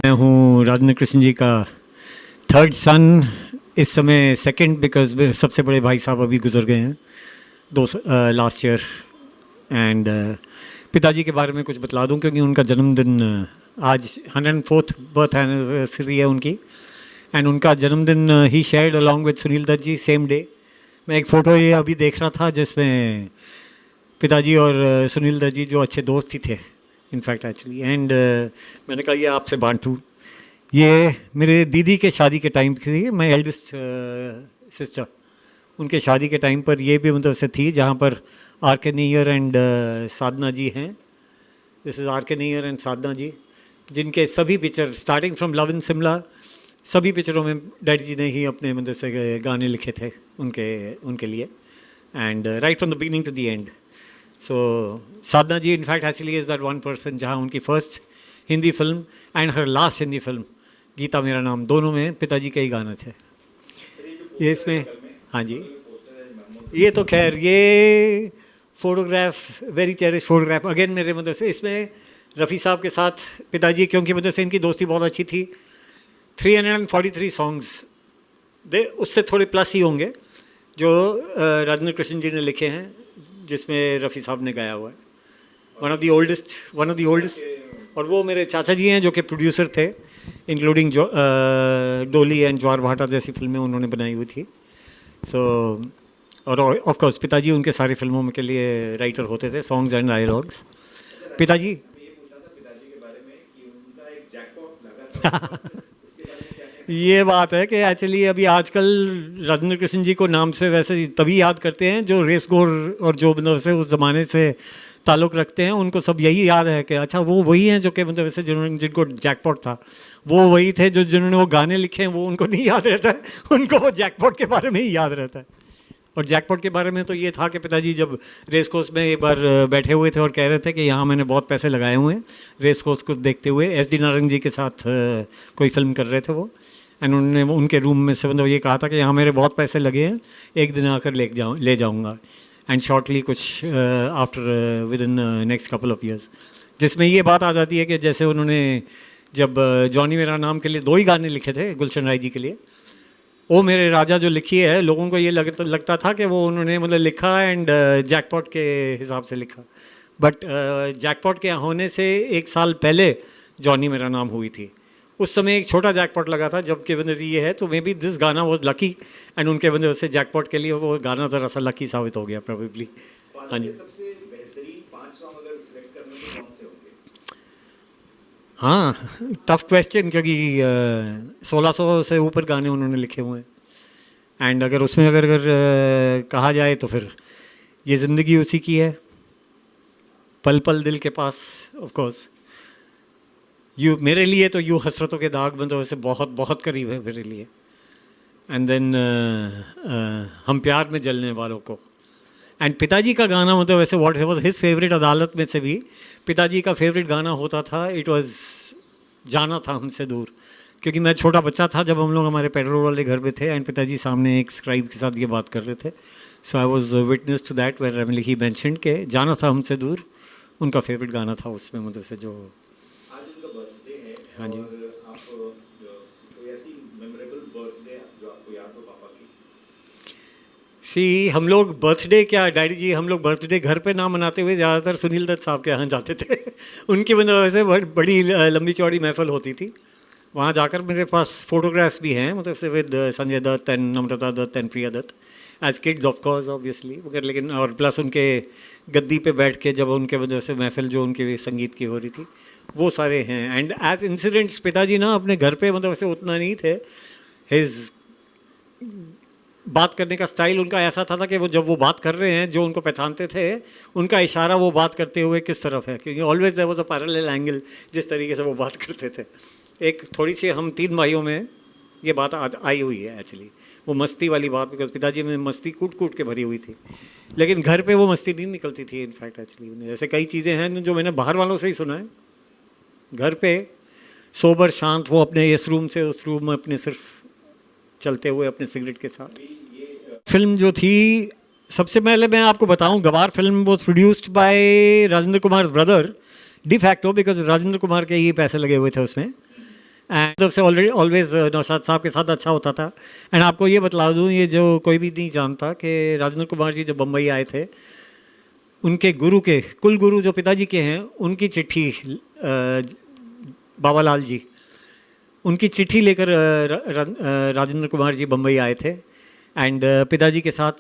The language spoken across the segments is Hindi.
मैं हूँ राजेंद्र कृष्ण जी का थर्ड सन, इस समय सेकंड, बिकॉज सबसे बड़े भाई साहब अभी गुजर गए हैं लास्ट ईयर। एंड पिताजी के बारे में कुछ बतला दूं क्योंकि उनका जन्मदिन आज 104th बर्थ एनिवर्सरी है उनकी, एंड उनका जन्मदिन ही shared along with Sunil Dutt ji same day. मैं एक फ़ोटो ये अभी देख रहा था जिसमें पिताजी और सुनील दत्त जी, जो अच्छे दोस्त ही थे, इनफैक्ट एक्चुअली। एंड मैंने कहा ये आपसे बांटूँ। ये मेरे दीदी के शादी के टाइम की, माई एल्डेस्ट सिस्टर, उनके शादी के टाइम पर ये भी मतलब से थी, जहाँ पर आर के नैयर एंड साधना जी हैं। दिस इज़ आर के नैयर एंड साधना जी, जिनके सभी picture starting from love in Shimla, सभी पिक्चरों में डैडी जी ने ही अपने मतलब से गाने लिखे थे उनके लिए, and right from the beginning to the end. So Sadhana ji in fact actually is that one person जहाँ उनकी first Hindi film and her last Hindi film Geeta Mera Naam, दोनों में पिताजी के ही गाने थे। ये इसमें, हाँ जी, ये तो खैर ये photograph, very cherish photograph again मेरे मतलब से। इसमें रफ़ी साहब के साथ पिताजी, क्योंकि मतलब से इनकी दोस्ती बहुत अच्छी थी, 343 सॉन्ग्स दे उससे थोड़े प्लस ही होंगे जो राजेंद्र कृष्ण जी ने लिखे हैं, जिसमें रफ़ी साहब ने गाया हुआ है। One of the oldest. और वो मेरे चाचा जी हैं जो कि प्रोड्यूसर थे, इंक्लूडिंग डोली एंड ज्वार भाटा जैसी फिल्में उन्होंने बनाई हुई थी। सो और ऑफ कोर्स पिताजी उनके सारी फिल्मों के लिए राइटर होते थे, सॉन्ग्स एंड डायलॉग्स। पिताजी ये बात है कि एक्चुअली अभी आजकल राजेंद्र कृष्ण जी को नाम से वैसे तभी याद करते हैं जो रेस गोर और जो मतलब से उस ज़माने से ताल्लुक़ रखते हैं, उनको सब यही याद है कि अच्छा वो वही हैं जो कि मतलब वैसे जिनको जैकपॉट था, वो वही थे जो जिन्होंने वो गाने लिखे हैं, वो उनको नहीं याद रहता है, उनको वो जैकपॉट के बारे में ही याद रहता है। और जैकपॉट के बारे में तो ये था कि पिताजी जब रेस कोर्स में एक बार बैठे हुए थे और कह रहे थे कि यहाँ मैंने बहुत पैसे लगाए हुए हैं रेस कोर्स को देखते हुए, SD नारंग जी के साथ कोई फिल्म कर रहे थे वो, एंड उन्होंने उनके रूम में से मतलब ये कहा था कि यहाँ मेरे बहुत पैसे लगे हैं, एक दिन आकर ले जाऊँगा। एंड शॉर्टली कुछ after with in next couple of years, जिसमें ये बात आ जाती है कि जैसे उन्होंने जब जॉनी मेरा नाम के लिए 2 ही गाने लिखे थे गुलशन राय जी के लिए, ओ मेरे राजा जो लिखी है, लोगों को ये लगता था कि वो उन्होंने मतलब लिखा एंड जैकपॉट के हिसाब से लिखा, बट जैकपॉट के होने से 1 साल पहले जॉनी मेरा नाम हुई थी। उस समय एक छोटा जैकपॉट लगा था, जबकि वजह ये है तो मे बी दिस गाना वॉज लकी एंड उनके वजह से जैकपॉट के लिए वो गाना ज़रा सा लकी साबित हो गया प्रोबेबली। हाँ जी, हाँ टफ क्वेश्चन, क्योंकि 1600 से ऊपर गाने उन्होंने लिखे हुए हैं, एंड अगर उसमें अगर कहा जाए तो फिर ये ज़िंदगी उसी की है, पल पल दिल के पास, ऑफ कोर्स यू मेरे लिए तो यूँ हसरतों के दाग मतलब वैसे बहुत बहुत करीब है मेरे लिए, एंड देन हम प्यार में जलने वालों को। एंड पिताजी का गाना मतलब वैसे व्हाट वाज हिज फेवरेट, अदालत में से भी पिताजी का फेवरेट गाना होता था, इट वाज जाना था हमसे दूर, क्योंकि मैं छोटा बच्चा था जब हम लोग हमारे पेट्रोल वाले घर में थे एंड पिताजी सामने एक स्क्राइब के साथ ये बात कर रहे थे। So I was witness to that where he mentioned के जाना था हमसे दूर उनका फेवरेट गाना था उसमें मतलब से जो। हाँ जी, सी हम लोग बर्थडे क्या डैडी जी, हम लोग बर्थडे घर पे ना मनाते हुए ज़्यादातर सुनील दत्त साहब के यहाँ जाते थे उनकी वजह से बड़ी लंबी चौड़ी महफिल होती थी, वहाँ जाकर मेरे पास फोटोग्राफ्स भी हैं मतलब से with Sanjay Dutt and Namrata Dutt and Priya Dutt as kids of course obviously, मगर लेकिन और प्लस उनके गद्दी पे बैठ के जब उनके वजह से महफिल जो उनके संगीत की हो रही थी वो सारे हैं। एंड एज इंसिडेंट्स पिताजी ना अपने घर पे मतलब वैसे उतना नहीं थे, हिज बात करने का स्टाइल उनका ऐसा था कि वो जब वो बात कर रहे हैं जो उनको पहचानते थे उनका इशारा वो बात करते हुए किस तरफ है, क्योंकि always there was a parallel angle जिस तरीके से वो बात करते थे। एक थोड़ी सी हम 3 भाइयों में ये बात आई हुई है एक्चुअली, वो मस्ती वाली बात, बिकॉज पिताजी में मस्ती कूट कूट के भरी हुई थी, लेकिन घर पे वो मस्ती नहीं निकलती थी इनफैक्ट एक्चुअली। ऐसे कई चीज़ें हैं जो मैंने बाहर वालों से ही सुना है, घर पे सोबर शांत वो अपने इस रूम से उस रूम में अपने सिर्फ चलते हुए अपने सिगरेट के साथ। फिल्म जो थी सबसे पहले मैं आपको बताऊं, गवार film was produced by Rajendra Kumar brother de facto, because Rajendra Kumar के ही पैसे लगे हुए थे उसमें, एंड से ऑलवेज नौशाद साहब के साथ अच्छा होता था। एंड आपको ये बतला दूं, ये जो कोई भी नहीं जानता कि राजेंद्र कुमार जी जब बम्बई आए थे, उनके गुरु के कुल गुरु जो पिताजी के हैं उनकी चिट्ठी बाबालाल जी, उनकी चिट्ठी लेकर राजेंद्र कुमार जी बम्बई आए थे एंड पिताजी के साथ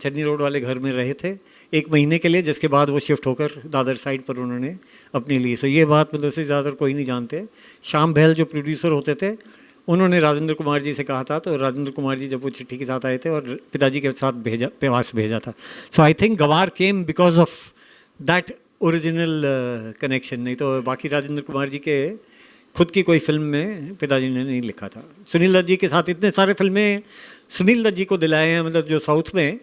चन्नी रोड वाले घर में रहे थे 1 महीने के लिए, जिसके बाद वो शिफ्ट होकर दादर साइड पर उन्होंने अपने लिए। सो ये बात मतलब से ज़्यादातर कोई नहीं जानते। श्याम बहल जो प्रोड्यूसर होते थे, उन्होंने राजेंद्र कुमार जी से कहा था, तो राजेंद्र कुमार जी जब वो चिट्ठी के साथ आए थे और पिताजी के साथ भेजा था। सो I think Ganwar came because of that original connection, नहीं तो बाकी राजेंद्र कुमार जी के खुद की कोई फिल्म में पिताजी ने नहीं लिखा था। सुनील दत्त जी के साथ इतने सारे फिल्में सुनील दत्त जी को दिलाए हैं, मतलब जो साउथ में,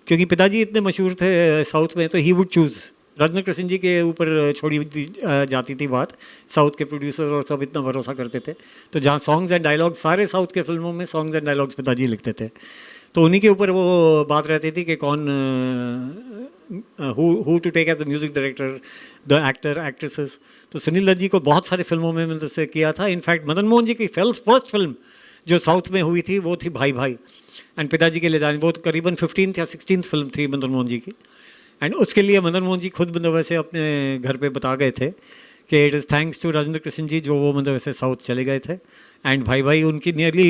क्योंकि पिताजी इतने मशहूर थे साउथ में, तो he would choose. Rajendra Krishan ji के ऊपर छोड़ी जाती थी बात, साउथ के प्रोड्यूसर और सब इतना भरोसा करते थे। तो जहाँ सॉन्ग्स एंड डायलॉग्स, सारे साउथ के फिल्मों में सॉन्ग्स एंड डायलॉग्स पिताजी लिखते थे, तो उन्हीं के ऊपर वो बात रहती थी कि कौन who to take as the music director, the actor, actresses. तो सुनील दत्त जी को बहुत सारी फिल्मों में मतलब से किया था। इनफैक्ट मदन मोहन जी की फर्स्ट फिल्म जो साउथ में हुई थी वो थी भाई भाई, एंड पिताजी के ले जाने, वो करीबन 15th या 16th फिल्म थी मदन मोहन जी की। एंड उसके लिए मदन मोहन जी खुद मतलब वैसे अपने घर पे बता गए थे कि it is thanks to Rajendra Krishan ji जो वो मतलब वैसे साउथ चले गए थे। एंड भाई भाई उनकी nearly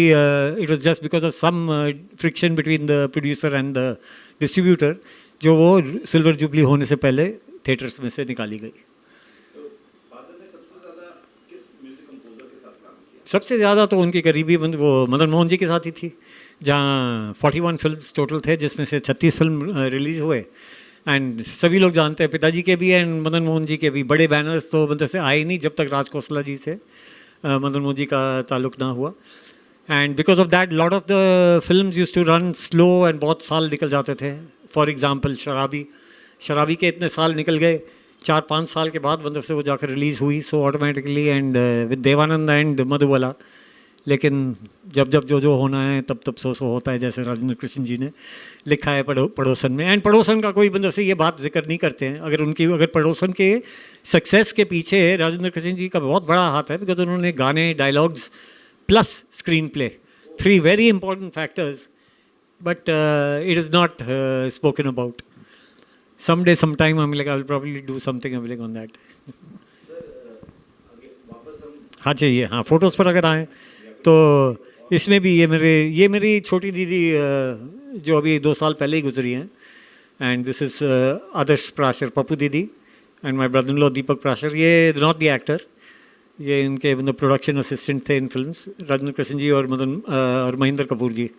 it was just because of some friction between the producer and the distributor, जो वो सिल्वर जुबली होने से पहले थिएटर्स में से निकाली गई। सबसे ज़्यादा तो उनकी करीबी वो मदन मोहन जी के साथ ही थी, जहाँ 41 फिल्म्स टोटल थे, जिसमें से 36 फिल्म रिलीज़ हुए। एंड सभी लोग जानते हैं पिताजी के भी एंड मदन मोहन जी के भी बड़े बैनर्स तो मतलब से आए नहीं जब तक राज खोसला जी से मदन मोहन जी का ताल्लुक ना हुआ। And because of that lot of the films used to run slow and बहुत साल निकल जाते थे। फॉर एग्जांपल शराबी के इतने साल निकल गए, 4-5 साल के बाद मतलब से वो जाकर रिलीज़ हुई, so automatically, and with Dev Anand and Madhubala. लेकिन जब जब जो होना है तब तब सो होता है, जैसे राजेंद्र कृष्ण जी ने लिखा है पड़ोसन में। एंड पड़ोसन का कोई मतलब से ये बात जिक्र नहीं करते हैं, अगर पड़ोसन के सक्सेस के पीछे राजेंद्र कृष्ण जी का बहुत बड़ा हाथ है, बिकॉज उन्होंने गाने, dialogues plus screen play, 3 very important factors, but it is not spoken about. someday sometime I'm like I will probably do something on that. हाँ चाहिए, हाँ फोटोज़ पर अगर आएँ तो इसमें भी ये मेरी छोटी दीदी जो अभी 2 साल पहले ही गुजरी हैं, and this is Adarsh Prashar, Pappu दीदी, and my brother in law Deepak Prashar. ये नॉट द एक्टर, ये इनके मतलब प्रोडक्शन असिस्टेंट थे इन फिल्म्स। राजेंद्र कृष्ण जी और महेंद्र कपूर जी,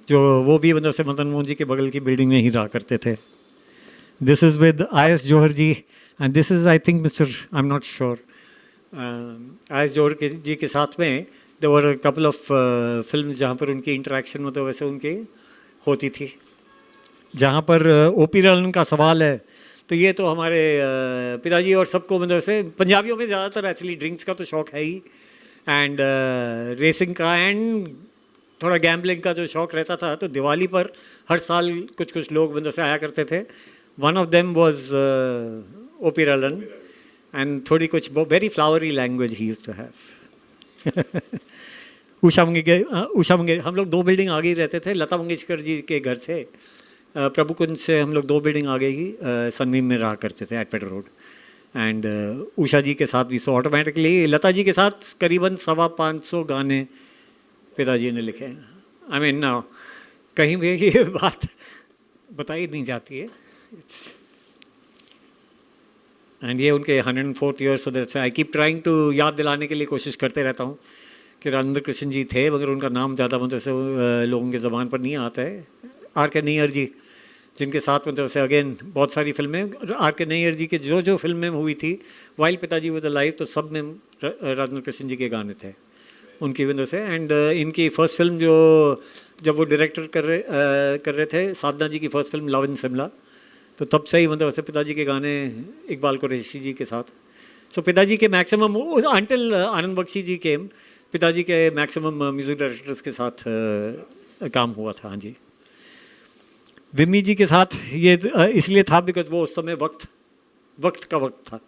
जो वो भी मतलब से मदन मोहन जी के बगल की बिल्डिंग में ही रहा करते थे। This is with I.S. Johar ji, and this is I think Mr. I'm not sure. I.S. Johar जी के साथ में there were a couple of films जहाँ पर उनकी इंटरेक्शन मतलब वैसे उनकी होती थी। जहाँ पर O.P. Ralan का सवाल है, तो ये तो हमारे पिताजी और सबको मतलब वैसे पंजाबियों में ज़्यादातर एक्चुअली ड्रिंक्स का तो शौक़ है ही, एंड रेसिंग का एंड थोड़ा गैम्बलिंग का जो शौक़ रहता था। तो दिवाली पर हर साल कुछ लोग मतलब से आया करते थे। One of them was O.P. Ralan, and थोड़ी कुछ very flowery language he used to have. Usha Mangeshkar, हम लोग 2 बिल्डिंग आगे ही रहते थे लता मंगेशकर जी के घर से। प्रभु कुंज से हम लोग 2 बिल्डिंग आगे ही सनमीम में रहा करते थे eight Peter road. And Usha जी के साथ भी, सो ऑटोमेटिकली लता जी के साथ करीबन 550 गाने पिताजी ने लिखे हैं। आई मीन कहीं भी ये बात बताई नहीं जाती है। एंड ये उनके 104th year, so that's I keep trying to याद दिलाने के लिए कोशिश करते रहता हूँ कि राजेंद्र कृष्ण जी थे, मगर उनका नाम ज़्यादा मतलब से लोगों के ज़बान पर नहीं आता है। आर के नैयर जी, जिनके साथ मतलब से अगेन बहुत सारी फिल्में, आर के नैयर जी के जो फिल्में हुई थी वाइल पिताजी वाज अलाइव, तो सब में राजेंद्र कृष्ण जी के गाने थे उनकी वजह से। एंड इनकी फ़र्स्ट फिल्म जब वो डायरेक्टर कर रहे थे, साधना जी की first film love in Shimla, तो तब से ही मतलब वैसे पिताजी के गाने इकबाल कुरैशी जी के साथ। सो पिताजी के मैक्सिमम अंटिल आनंद बख्शी जी के पिताजी के मैक्सिमम म्यूज़िक डायरेक्टर्स के साथ काम हुआ था। हाँ जी, विम्मी जी के साथ ये इसलिए था बिकॉज वो उस समय वक्त था।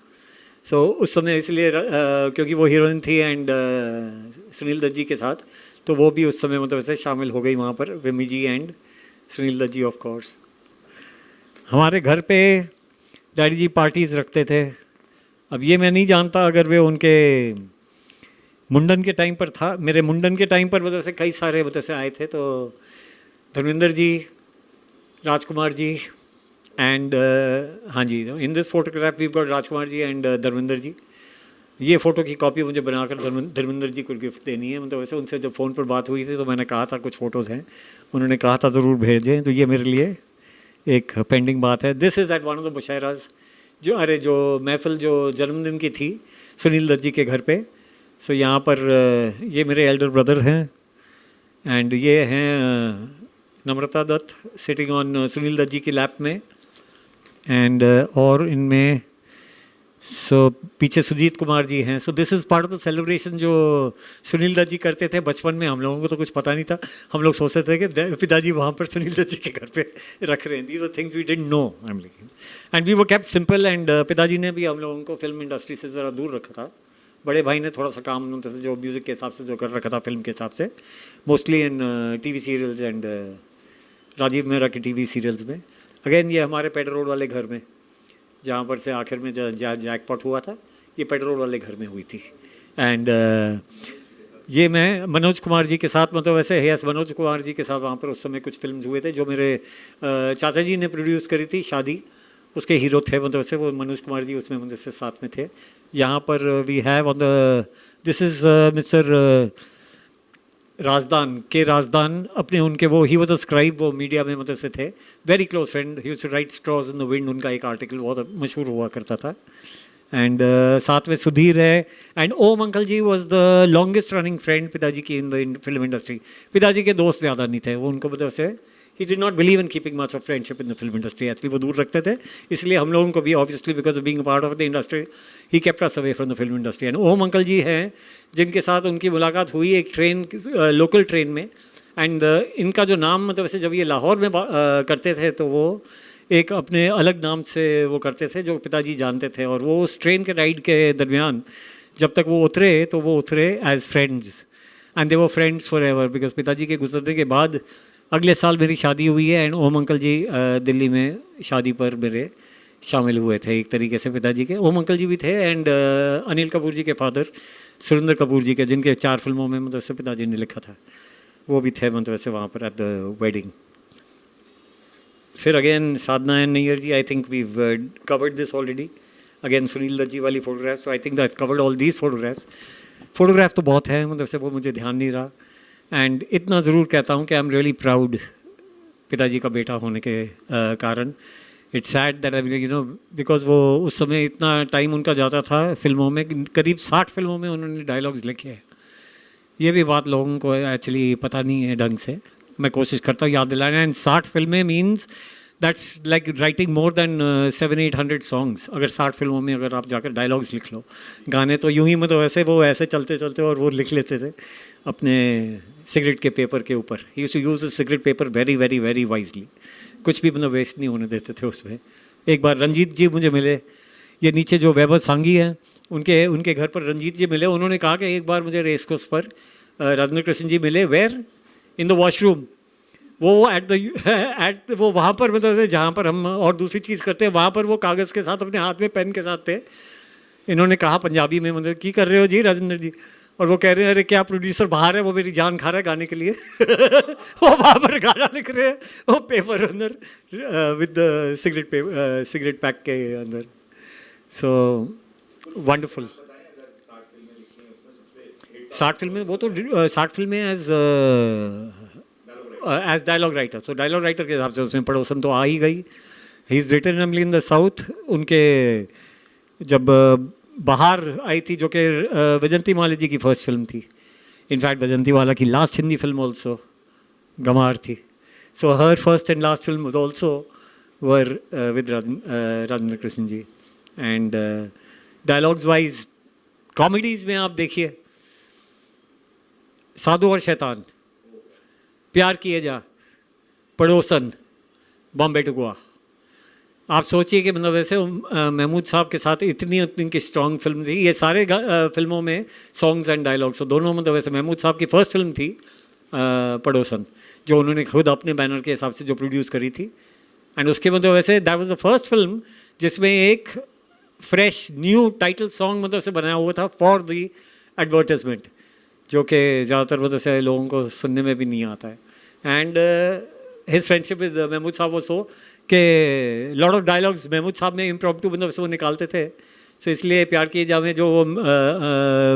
सो उस समय इसलिए क्योंकि वो हीरोइन थी एंड सुनील दत्त जी के साथ, तो वो भी उस समय मतलब वैसे शामिल हो गई वहाँ पर, Vimmi ji and Sunil Dutt ji of course. हमारे घर पे डैडी जी पार्टीज़ रखते थे। अब ये मैं नहीं जानता अगर वे उनके मुंडन के टाइम पर था, मेरे मुंडन के टाइम पर मतलब से कई सारे मतलब से आए थे, तो धर्मेंद्र जी, राजकुमार जी एंड हाँ जी, in this photograph we got Rajkumar ji and Dharmendra ji. ये फ़ोटो की कॉपी मुझे बनाकर धर्मेंद्र जी को गिफ्ट देनी है। मतलब वैसे उनसे जब फ़ोन पर बात हुई थी तो मैंने कहा था कुछ फ़ोटोज़ हैं, उन्होंने कहा था ज़रूर भेजें, तो ये मेरे लिए एक पेंडिंग बात है। This is at one of the mushairas, जो महफिल जो जन्मदिन की थी सुनील दत्त जी के घर पे। सो यहाँ पर ये मेरे एल्डर ब्रदर हैं एंड ये हैं नम्रता दत्त सिटिंग ऑन सुनील दत्त जी की लैप में एंड और इनमें पीछे सुजीत कुमार जी हैं। So this is part of the celebration जो सुनील दत्त जी करते थे बचपन में। हम लोगों को तो कुछ पता नहीं था, हम लोग सोचते थे कि पिताजी वहाँ पर सुनील दत्त जी के घर पे रख रहे हैं। These are things we didn't know and we were kept simple and पिताजी ने भी हम लोगों को फिल्म इंडस्ट्री से ज़रा दूर रखा था। बड़े भाई ने थोड़ा सा काम जो म्यूज़िक के हिसाब से जो कर रखा था फिल्म के हिसाब से, mostly in TV serials and Rajiv Mehra के टीवी सीरियल्स में। अगेन ये हमारे पेड रोड वाले घर में, जहाँ पर से आखिर में जैकपॉट हुआ था, ये पेड रोड वाले घर में हुई थी। एंड ये मैं मनोज कुमार जी के साथ, मतलब वैसे यस मनोज कुमार जी के साथ वहाँ पर उस समय कुछ फिल्म हुए थे जो मेरे चाचा जी ने प्रोड्यूस करी थी। शादी उसके हीरो थे, मतलब वैसे वो मनोज कुमार जी उसमें मुझे से साथ में थे। यहाँ पर we have on the this is mister Razdan अपने उनके वो ही वॉज अ स्क्राइब, वो मीडिया में मतलब से थे, very close friend. He used to write straws in the wind, उनका एक आर्टिकल बहुत मशहूर हुआ करता था। एंड साथ में सुधीर है and Om uncle ji was the longest running friend पिताजी की इन द फिल्म इंडस्ट्री। पिताजी के दोस्त ज़्यादा नहीं थे वो, उनको मतलब से ही did not believe in keeping much of friendship in the film industry. Actually वो दूर रखते थे, इसलिए हम लोगों को भी obviously because of being part of the industry he kept us away from the film industry. And Om uncle ji हैं जिनके साथ उनकी मुलाकात हुई एक ट्रेन, लोकल ट्रेन में। एंड इनका जो नाम मतलब वैसे जब ये लाहौर में करते थे तो वो एक अपने अलग नाम से वो करते थे जो पिताजी जानते थे। और वो उस ट्रेन के राइड के दरमियान जब तक वो उतरे तो वो उतरे as friends and they were friends forever एवर। बिकॉज पिताजी के गुजरने के बाद अगले साल मेरी शादी हुई है एंड ओम अंकल जी दिल्ली में शादी पर मेरे शामिल हुए थे एक तरीके से पिताजी के। ओम अंकल जी भी थे एंड अनिल कपूर जी के फादर सुरेंद्र कपूर जी के, जिनके 4 फिल्मों में मतलब से पिताजी ने लिखा था, वो भी थे मतलब से वहाँ पर एट द वेडिंग। फिर again Sadhana and Nayyar ji, I think we covered this already. Again Sunil Dutt ji वाली photograph, so I think I covered all these photographs. Photograph तो बहुत है, मतलब से वो मुझे ध्यान नहीं रहा। एंड इतना ज़रूर कहता हूँ कि आई एम रियली प्राउड पिताजी का बेटा होने के कारण। It's sad that I know because वो उस समय इतना टाइम उनका जाता था फिल्मों में, करीब 60 फिल्मों में उन्होंने डायलॉग्स लिखे हैं। ये भी बात लोगों को एक्चुअली पता नहीं है ढंग से, मैं कोशिश करता हूँ याद दिलाना। एंड 60 फिल्में means that's like writing more than 700-800 songs. अगर 60 फिल्मों में अगर आप जाकर डायलॉग्स लिख लो, गाने तो यूं ही मतलब ऐसे वो ऐसे चलते चलते और वो लिख लेते थे अपने सिगरेट के पेपर के ऊपर। He used to use the cigarette paper very very very wisely, कुछ भी मतलब वेस्ट नहीं होने देते थे उसमें। एक बार रंजीत जी मुझे मिले, ये नीचे जो वैभव सांगी हैं उनके घर पर रंजीत जी मिले। उन्होंने कहा कि एक बार मुझे रेस कोर्स पर राजेंद्र कृष्ण जी मिले, वेयर इन द वॉशरूम। वो एट वो वहाँ पर मतलब जहाँ पर हम और दूसरी चीज़ करते हैं वहाँ पर वो कागज़ के साथ अपने हाथ में पेन के साथ थे। इन्होंने कहा पंजाबी में, मतलब की कर रहे हो जी राजेंद्र जी? और वो कह रहे हैं अरे क्या प्रोड्यूसर बाहर है, वो मेरी जान खा रहा है गाने के लिए। वो वहाँ पर गाना लिख रहे हैं, वो पेपर अंदर विद द सिगरेट पैक के अंदर। So wonderful. 60 फिल्में, वो तो 60 फिल्में as dialogue writer. So dialogue writer के हिसाब से उसमें पड़ोसन तो आ ही गई। He is written only in the south. उनके जब बाहर आई थी, जो कि वैजंती माला जी की फर्स्ट फिल्म थी, इनफैक्ट वैजंती माला की last Hindi film also Ganwaar थी। So her first and last film also were with Rajendra Krishan ji. And dialogues wise comedies में आप देखिए, साधु और शैतान, प्यार किए जा, पड़ोसन, बॉम्बे टू गोवा। आप सोचिए कि मतलब वैसे महमूद साहब के साथ इतनी इनकी स्ट्रॉन्ग फिल्म थी। ये सारे फिल्मों में सॉन्ग्स एंड डायलॉग्स, दोनों मतलब वैसे महमूद साहब की फर्स्ट फिल्म थी पड़ोसन, जो उन्होंने खुद अपने बैनर के हिसाब से जो प्रोड्यूस करी थी। एंड उसके मतलब वैसे that was the first film जिसमें एक फ्रेश न्यू टाइटल सॉन्ग मतलब से बनाया हुआ था फॉर द एडवर्टाइजमेंट, जो कि ज़्यादातर मतलब से लोगों को सुनने में भी नहीं आता है। And his friendship with Mahmood साहब was so कि lot of dialogues महमूद साहब ने impromptu मतलब से वो निकालते थे. So इसलिए प्यार किए जामे जो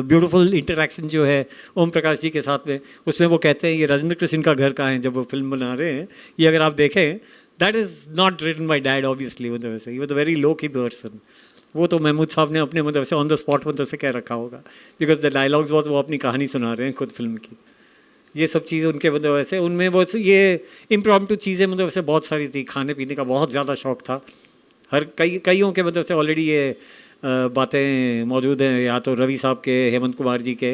ब्यूटीफुल इंटरेक्शन जो है ओम प्रकाश जी के साथ में, उसमें वो कहते हैं ये राजेंद्र कृष्ण का घर कहाँ है जब वो फिल्म बना रहे हैं. ये अगर आप देखें, that is not written by dad obviously. मतलब वैसे ही वो तो वेरी लो की पर्सन. वो तो महमूद साहब ने अपने मतलब से ऑन द स्पॉट मतलब से कह रखा होगा, बिकॉज द डायलॉग्स वॉज वो अपनी कहानी सुना रहे हैं खुद फिल्म की. ये सब चीज़ें उनके मतलब वैसे उनमें वो ये इम्प्रॉम्प्टू चीज़ें मतलब वैसे बहुत सारी थी. खाने पीने का बहुत ज़्यादा शौक़ था. हर कईयों के मतलब से ऑलरेडी ये बातें मौजूद हैं, या तो रवि साहब के, हेमंत कुमार जी के,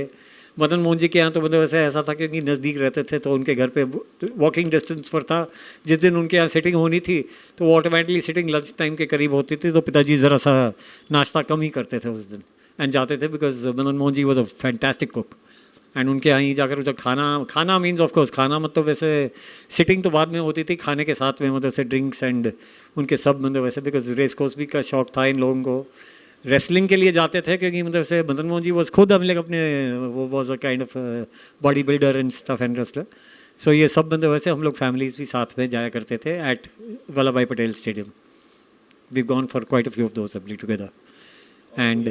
मदन मोहन जी के यहाँ तो मतलब वैसे ऐसा था कि नज़दीक रहते थे तो उनके घर पे वॉकिंग डिस्टेंस पर था. जिस दिन उनके यहाँ सिटिंग होनी थी तो वो ऑटोमेटिकली सिटिंग लंच टाइम के करीब होती थी, तो पिताजी ज़रा सा नाश्ता कम ही करते थे उस दिन एंड जाते थे, because Madan Mohan ji was a fantastic cook. And उनके यहाँ ही जाकर जब खाना मीन्स ऑफ कोर्स खाना मतलब वैसे सिटिंग तो बाद में होती थी, खाने के साथ में मतलब से ड्रिंक्स एंड उनके सब मतलब वैसे, बिकॉज रेस कोर्स भी का शौक़ था इन लोगों को. रेसलिंग के लिए जाते थे क्योंकि मतलब से मदन मोहन जी वॉज खुद हम लोग अपने वो was a kind of body builder and stuff and wrestler. So ये सब मतलब वैसे हम लोग फैमिलीज भी साथ में जाया करते थे at Vallabhbhai Patel stadium. We gone for quite a few of those ably together. And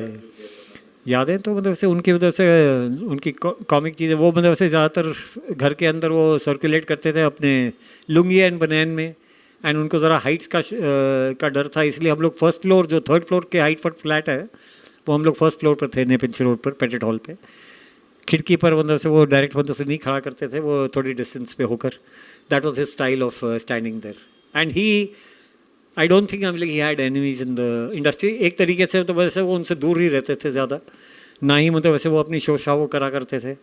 यादें तो मतलब से उनकी वजह से उनकी कॉमिक चीज़ें वो मतलब से ज़्यादातर घर के अंदर वो सर्कुलेट करते थे अपने लुंगी एंड बनैन में. एंड उनको ज़रा हाइट्स का डर था, इसलिए हम लोग फर्स्ट फ्लोर जो थर्ड फ्लोर के हाइट पर फ्लैट है वो हम लोग फर्स्ट फ्लोर पर थे, नेपिंची रोड पर पेटेट हॉल पे. खिड़की पर मतलब से वो डायरेक्ट मतलब से नहीं खड़ा करते थे, वो थोड़ी डिस्टेंस पे होकर. That was his style of standing there. And he I don't think he had enemies in the industry. एक तरीके से तो वैसे वो उनसे दूर ही रहते थे ज़्यादा, ना ही मतलब वैसे वो अपनी शोशा वो करा करते थे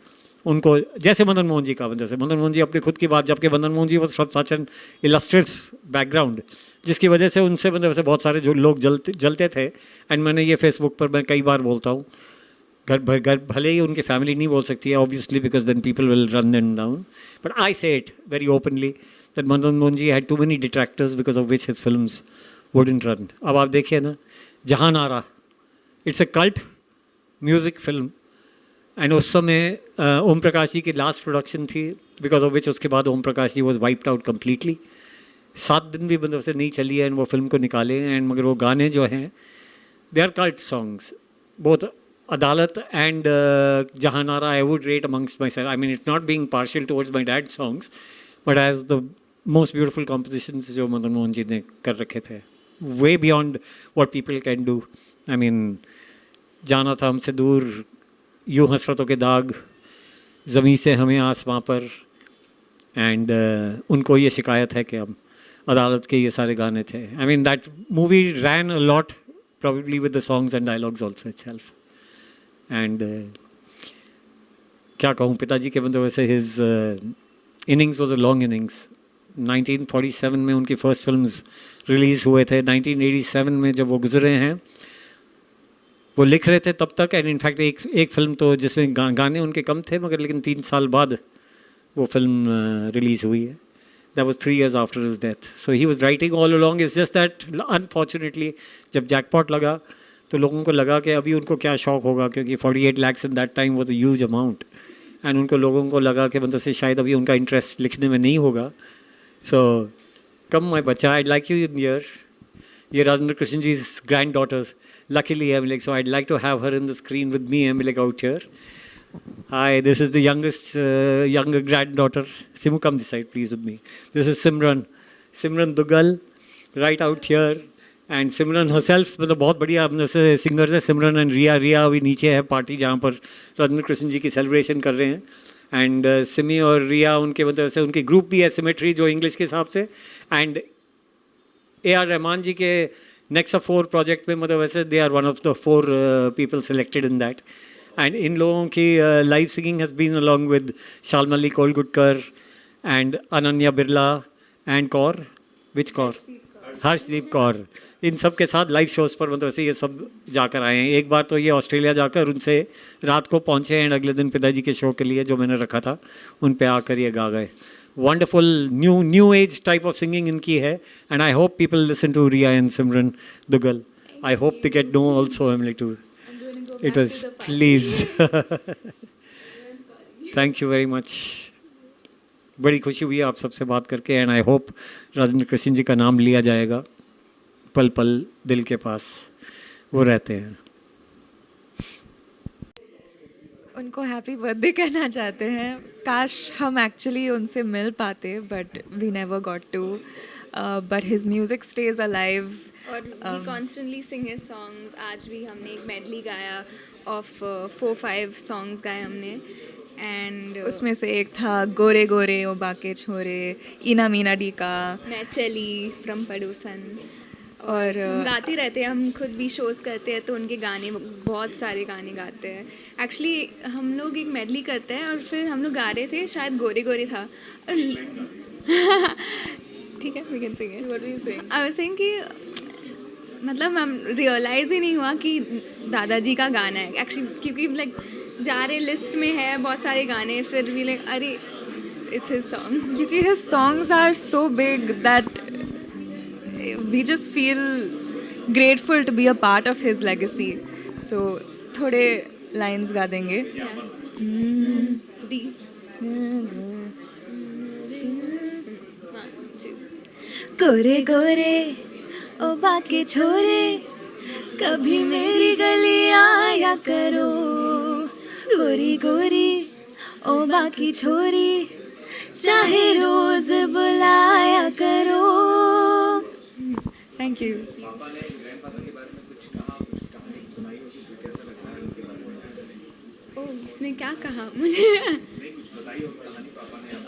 उनको, जैसे मदन मोहन जी का. मतलब से मदन मोहन जी अपनी खुद की बात, जबकि मदन मोहन जी वो सच एन इलस्ट्रेट्स बैकग्राउंड, जिसकी वजह से उनसे मतलब वैसे बहुत सारे जो लोग जलते थे. एंड मैंने ये फेसबुक पर मैं कई बार बोलता हूँ, घर भले ही उनकी फैमिली नहीं बोल सकती है obviously, because then people will run them down, but I say it very openly that Madan Mohan ji had too many detractors because of which his films wouldn't run. अब आप देखिए ना, Jahan Ara, it's a cult music film. And उस समय ओम प्रकाश जी की लास्ट प्रोडक्शन थी, बिकॉज ऑफ विच उसके बाद Om Prakash ji was wiped out completely. 7 दिन भी मतलब से नहीं चली है एंड वो फिल्म को निकाले. एंड मगर वो गाने जो हैं they are cult songs. Both Adalat and Jahanara I would rate amongst my self. I mean it's not being partial towards my dad songs, but as the most beautiful compositions जो मदन मोहन जी ने कर रखे थे, वे beyond what people can do. I mean जाना था हमसे दूर, यूँ हसरतों के दाग, ज़मीं से हमें आसमां पर. एंड उनको ये शिकायत है कि अब अदालत के ये सारे गाने थे. I mean that movie ran a lot probably with the songs and dialogues also itself. And क्या कहूँ, पिताजी के मतलब वैसे his innings was a long innings. 1947 में उनकी फर्स्ट फिल्म्स रिलीज़ हुए थे. 1987 में जब वो गुजरे हैं, वो लिख रहे थे तब तक. एंड इनफैक्ट एक फिल्म तो जिसमें गाने उनके कम थे, मगर लेकिन 3 साल बाद वो फिल्म रिलीज़ हुई है. That was 3 years after his death. So he was writing all along. It's just that unfortunately जब जैकपॉट लगा तो लोगों को लगा कि अभी उनको क्या शौक़ होगा, क्योंकि 48 lakhs in that time was a huge amount. And उनको लोगों को लगा कि मतलब से शायद अभी उनका इंटरेस्ट लिखने में नहीं होगा. So come my बच्चा, I'd like you in here. ये Rajendra Krishna जी's granddaughters. Luckily I'm like, so I'd like to have her in the screen with me. I'm like out here. Hi, this is the younger granddaughter. Simu, come this side, please, with me. This is Simran Dugal, right out here. And Simran herself, मतलब बहुत बढ़िया जैसे सिंगर्स है सिमरन एंड रिया अभी नीचे है पार्टी जहाँ पर राजेंद्र कृष्ण जी की सेलिब्रेशन कर रहे हैं. एंड सिमी और रिया उनके मतलब से उनकी ग्रुप भी है सिमेट्री जो इंग्लिश के हिसाब से. एंड AR रहमान जी के नेक्स्ट 4 प्रोजेक्ट में मतलब वैसे they are one of the 4 people selected in that. And इन लोगों की live singing has been along with Shalmali Kolgutkar and Ananya Birla and Kaur, which Kaur, Harshdeep Kaur. इन सब के साथ लाइव शोज़ पर मतलब वैसे ये सब जाकर आए हैं. एक बार तो ये ऑस्ट्रेलिया जाकर उनसे रात को पहुँचे एंड अगले दिन पिताजी के शो के लिए जो मैंने रखा था उन पे आकर ये गा गए. Wonderful new age type of singing इनकी है. And I hope people listen to Riya and Simran Duggal. I hope they get know also. I am like to It was, please. Thank you very much. बड़ी खुशी हुई आप सबसे बात करके, and I hope Rajendra Krishan ji का नाम लिया जाएगा, पल पल दिल के पास वो रहते हैं। उनको हैप्पी बर्थडे कहना चाहते हैं। काश हम एक्चुअली उनसे मिल पाते, but we never got to, but his music stays alive. और we constantly sing his songs. आज भी हमने एक मेडली गाया ऑफ 4-5 सॉन्ग्स गाए हमने, एंड उसमें से एक था गोरे गोरे ओ बाके छोरे, इना मीना डी का, मैं चली फ्रॉम पड़ोसन। और हम गाते रहते हैं, हम खुद भी शोज़ करते हैं तो उनके गाने, बहुत सारे गाने गाते हैं। एक्चुअली हम लोग एक मेडली करते हैं और फिर हम लोग गा रहे थे, शायद गोरे गोरे था ठीक है, we can sing it. What we sing? I was saying कि मतलब हम रियलाइज़ ही नहीं हुआ कि दादाजी का गाना है एक्चुअली, क्योंकि लाइक जा रहे लिस्ट में है बहुत सारे गाने, फिर भी लाइक अरे इट्स हिज सॉन्ग। क्योंकि his songs are so big that we just feel grateful to be a part of his legacy. So थोड़े lines गा देंगे। डी गोरे गोरे ओ बाके छोरे, कभी मेरी गली आया करो, गोरी गोरी ओ बाकी छोरी, चाहे रोज बुलाया करो। Thank you. ओ इसने क्या कहा मुझे?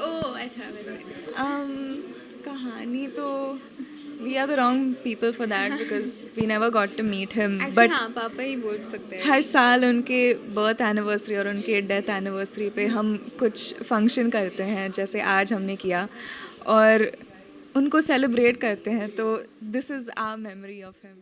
ओ अच्छा वैसे कहानी तो we are the wrong people for that because we never got to meet him. Actually, But हाँ पापा ही बोल सकते हैं। हर साल उनके बर्थ एनिवर्सरी और उनके डेथ एनिवर्सरी पे हम कुछ फंक्शन करते हैं, जैसे आज हमने किया, और उनको सेलिब्रेट करते हैं, तो this is our memory of him.